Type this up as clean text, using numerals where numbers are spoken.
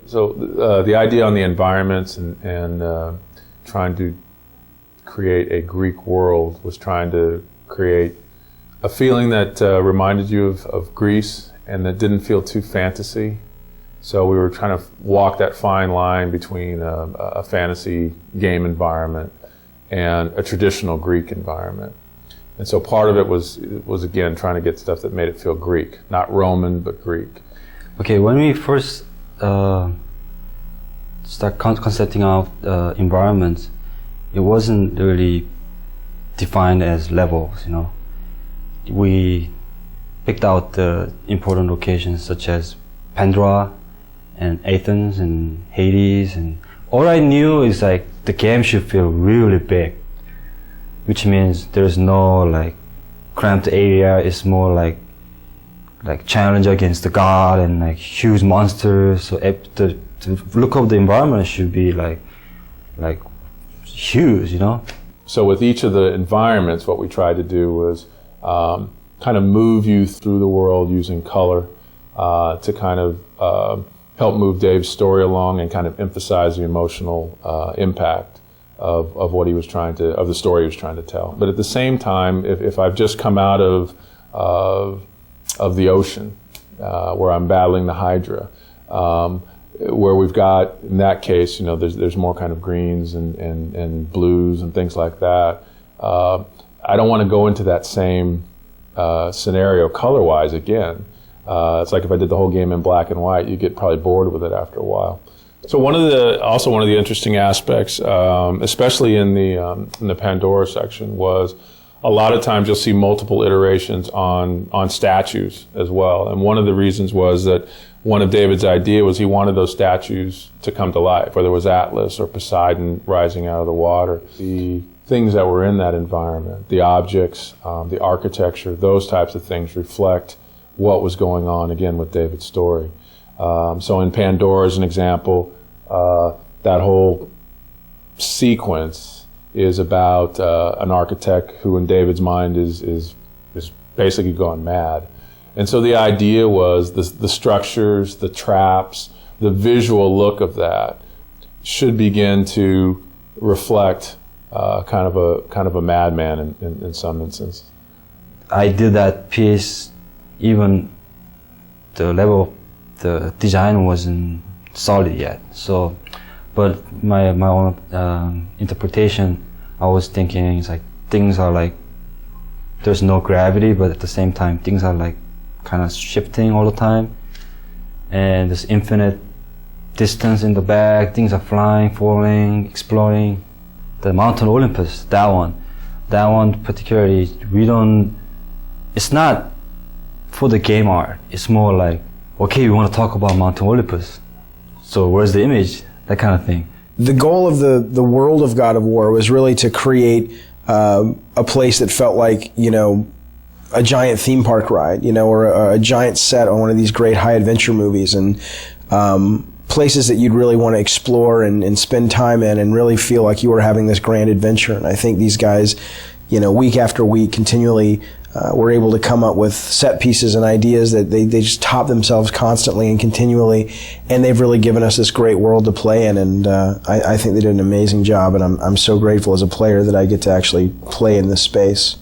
So the idea on the environments and trying to create a Greek world was trying to create a feeling that reminded you of Greece and that didn't feel too fantasy. So we were trying to walk that fine line between a fantasy game environment and a traditional Greek environment. And so part of it was again trying to get stuff that made it feel Greek, not Roman, but Greek. Okay, when we first start concepting out environments, it wasn't really defined as levels, you know. We picked out the important locations such as Pandora and Athens and Hades, and all I knew is like the game should feel really big, which means there's no like cramped area. It's more like challenge against the god and like huge monsters. So the look of the environment should be like huge, you know. So with each of the environments, what we tried to do was kind of move you through the world using color to kind of help move Dave's story along and kind of emphasize the emotional impact of what he was trying to, of the story he was trying to tell. But at the same time, if I've just come out of the ocean, where I'm battling the Hydra, where we've got, in that case, you know, there's more kind of greens and blues and things like that. I don't want to go into that same scenario color-wise again. It's like if I did the whole game in black and white, you get probably bored with it after a while. So one of the interesting aspects, especially in the Pandora section, was a lot of times you'll see multiple iterations on statues as well. And one of the reasons was that one of David's idea was he wanted those statues to come to life, whether it was Atlas or Poseidon rising out of the water. The things that were in that environment, the objects, the architecture, those types of things reflect what was going on, again, with David's story. So in Pandora, as an example, that whole sequence is about an architect who, in David's mind, is basically gone mad. And so the idea was the structures, the traps, the visual look of that should begin to reflect kind of a madman in some instance. I did that piece. Even the level, the design wasn't solid yet. So, but my own interpretation, I was thinking it's like things are like there's no gravity, but at the same time things are like kind of shifting all the time, and there's infinite distance in the back. Things are flying, falling, exploding. The Mountain Olympus, that one particularly, it's not for the game art. It's more like, okay, we want to talk about Mountain Olympus, so where's the image? That kind of thing. The goal of the world of God of War was really to create a place that felt like, you know, a giant theme park ride, you know, or a giant set on one of these great high adventure movies, and places that you'd really want to explore and spend time in and really feel like you were having this grand adventure. And I think these guys, you know, week after week continually were able to come up with set pieces and ideas that they just top themselves constantly and continually, and they've really given us this great world to play in, and I think they did an amazing job, and I'm so grateful as a player that I get to actually play in this space.